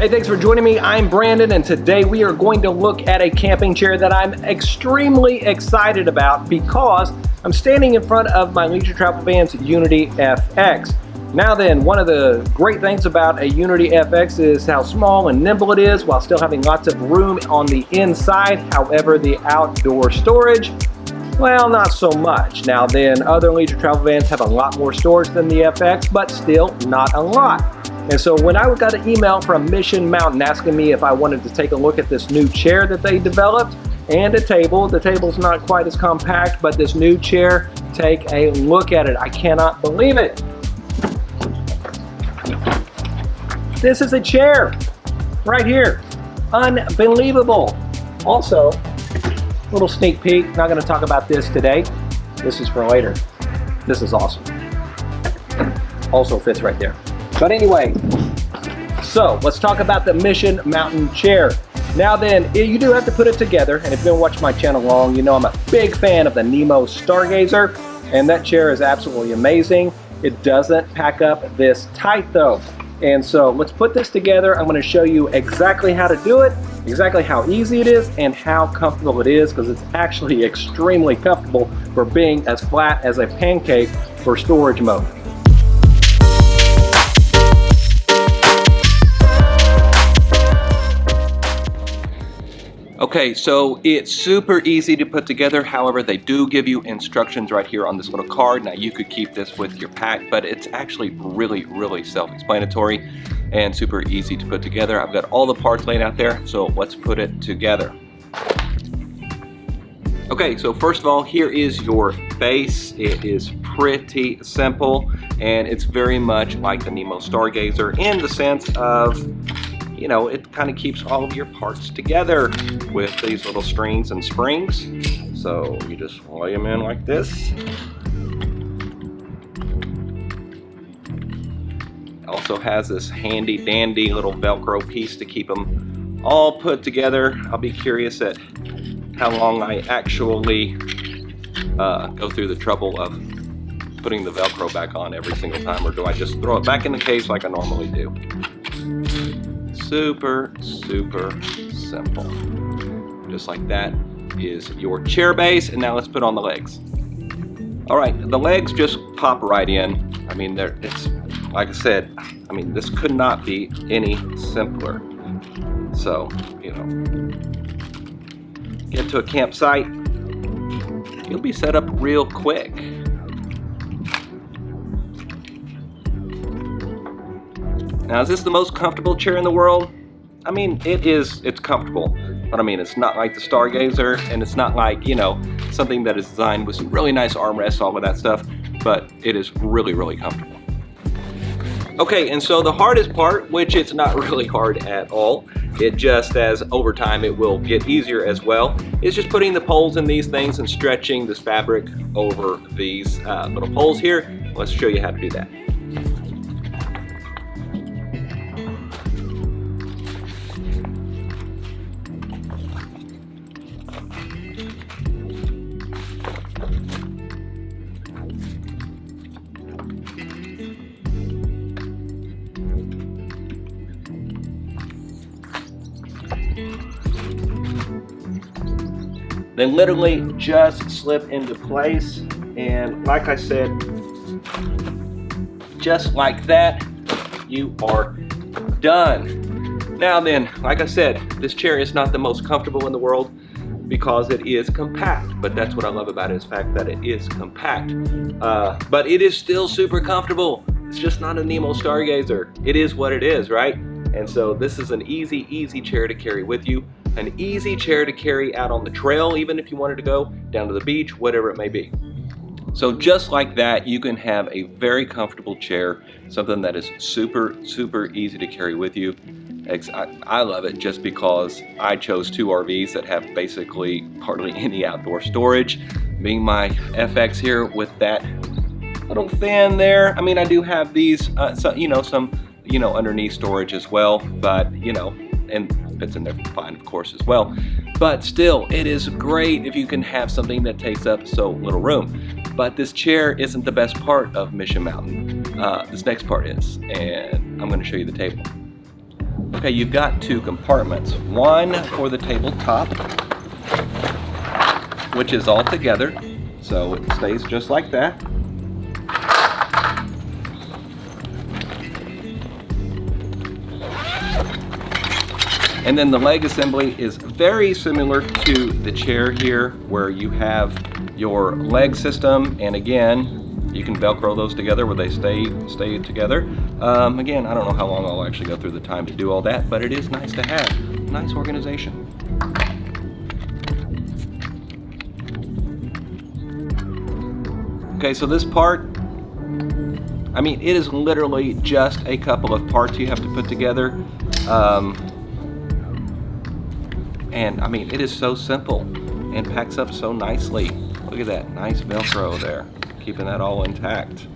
Hey, thanks for joining me. I'm Brandon, and today we are going to look at a camping chair that I'm extremely excited about because I'm standing in front of my Leisure Travel Van's Unity FX. Now then, one of the great things about a Unity FX is how small and nimble it is while still having lots of room on the inside. However, the outdoor storage, well, not so much. Now then, other Leisure Travel Vans have a lot more storage than the FX, but still not a lot. And so when I got an email from Mission Mountain asking me if I wanted to take a look at this new chair that they developed and a table. The table's not quite as compact, but this new chair, take a look at it. I cannot believe it. This is a chair right here. Unbelievable. Also, little sneak peek, not gonna talk about this today. This is for later. This is awesome. Also fits right there. But anyway, so let's talk about the Mission Mountain chair. Now then, you do have to put it together, and if you've been watching my channel long, you know I'm a big fan of the Nemo Stargazer, and that chair is absolutely amazing. It doesn't pack up this tight though. And so let's put this together. I'm gonna show you exactly how to do it, exactly how easy it is, and how comfortable it is, because it's actually extremely comfortable for being as flat as a pancake for storage mode. Okay, so it's super easy to put together. However, they do give you instructions right here on this little card. Now you could keep this with your pack, but it's actually really self-explanatory and super easy to put together. I've got all the parts laid out there, so let's put it together. Okay, so first of all, here is your base. It is pretty simple, and it's very much like the Nemo Stargazer in the sense of, you know, it kind of keeps all of your parts together with these little strings and springs. So you just lay them in like this. Also has this handy dandy little Velcro piece to keep them all put together. I'll be curious at how long I actually go through the trouble of putting the Velcro back on every single time, or do I just throw it back in the case like I normally do? Super simple. Just like that is your chair base, and now let's put on the legs. All right, the legs just pop right in. I mean, it's like I said, I mean, this could not be any simpler. So, you know, get to a campsite, you'll be set up real quick. Now, is this the most comfortable chair in the world? I mean, it's comfortable, but I mean, it's not like the Stargazer, and it's not like, you know, something that is designed with some really nice armrests, all of that stuff, but it is really comfortable. Okay, and so the hardest part, which it's not really hard at all, it just as over time it will get easier as well, is just putting the poles in these things and stretching this fabric over these little poles here. Let's show you how to do that. They literally just slip into place, and like I said, just like that, you are done. Now then, like I said, this chair is not the most comfortable in the world because it is compact, but that's what I love about it, is the fact that it is compact. But it is still super comfortable. It's just not a Nemo Stargazer. It is what it is, right? And so this is an easy chair to carry with you. An easy chair to carry out on the trail, even if you wanted to go down to the beach, whatever it may be. So just like that, you can have a very comfortable chair, something that is super easy to carry with you. I love it just because I chose two RVs that have basically hardly any outdoor storage. Being my FX here with that little fan there. I mean, I do have these, some underneath storage as well, but and fits in there fine, of course, as well. But still, it is great if you can have something that takes up so little room. But this chair isn't the best part of Mission Mountain. This next part is, and I'm going to show you the table. Okay, you've got two compartments. One for the tabletop, which is all together, so it stays just like that. And then the leg assembly is very similar to the chair here, where you have your leg system, and again, you can Velcro those together where they stay together. Again, I don't know how long I'll actually go through the time to do all that, but it is nice to have. Nice organization. Okay, so this part, I mean, it is literally just a couple of parts you have to put together. And I mean, it is so simple and packs up so nicely. Look at that, nice Velcro there, keeping that all intact.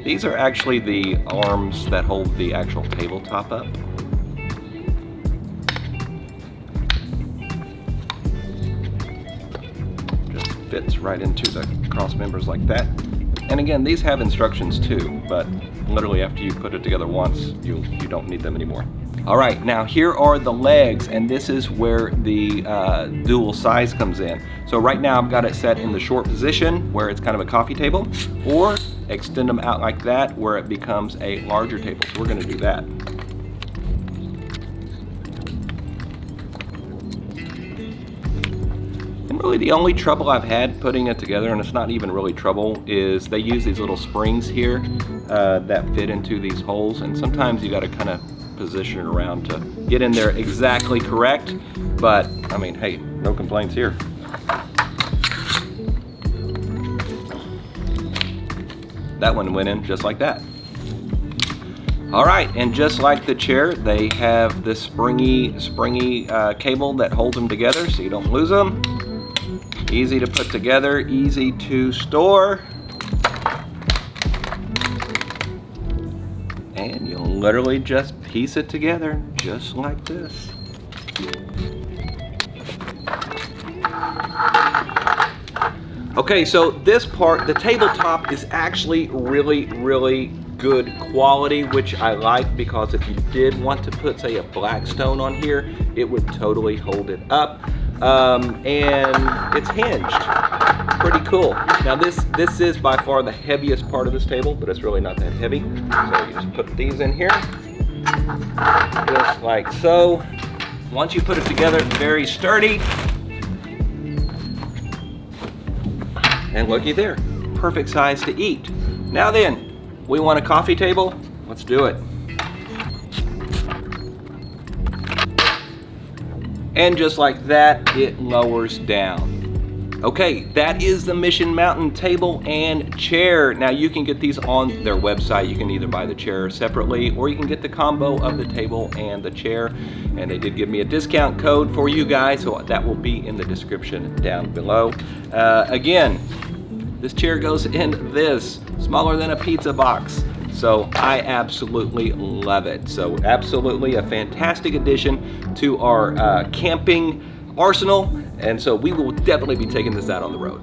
These are actually the arms that hold the actual tabletop up. Just fits right into the cross members like that. And again, these have instructions too, but literally after you put it together once, you don't need them anymore. All right, now here are the legs, and this is where the dual size comes in. So right now I've got it set in the short position where it's kind of a coffee table, or extend them out like that where it becomes a larger table. So we're gonna do that. And really the only trouble I've had putting it together, and it's not even really trouble, is they use these little springs here that fit into these holes, and sometimes you gotta kind of position it around to get in there exactly correct, but I mean, hey, no complaints here. That one went in just like that. All right, and just like the chair, they have this springy cable that holds them together so you don't lose them. Easy to put together, easy to store. And you'll literally just piece it together just like this. Okay, so this part, the tabletop, is actually really good quality, which I like, because if you did want to put, say, a black stone on here, it would totally hold it up. And it's hinged. Pretty cool. Now this is by far the heaviest part of this table, but it's really not that heavy. So you just put these in here, just like so. Once you put it together, it's very sturdy. And looky there, perfect size to eat. Now then, we want a coffee table? Let's do it. And just like that, it lowers down. Okay, that is the Mission Mountain table and chair. Now you can get these on their website. You can either buy the chair separately, or you can get the combo of the table and the chair. And they did give me a discount code for you guys, so that will be in the description down below. Again, this chair goes in this, smaller than a pizza box. So I absolutely love it. So absolutely a fantastic addition to our camping arsenal. And so we will definitely be taking this out on the road.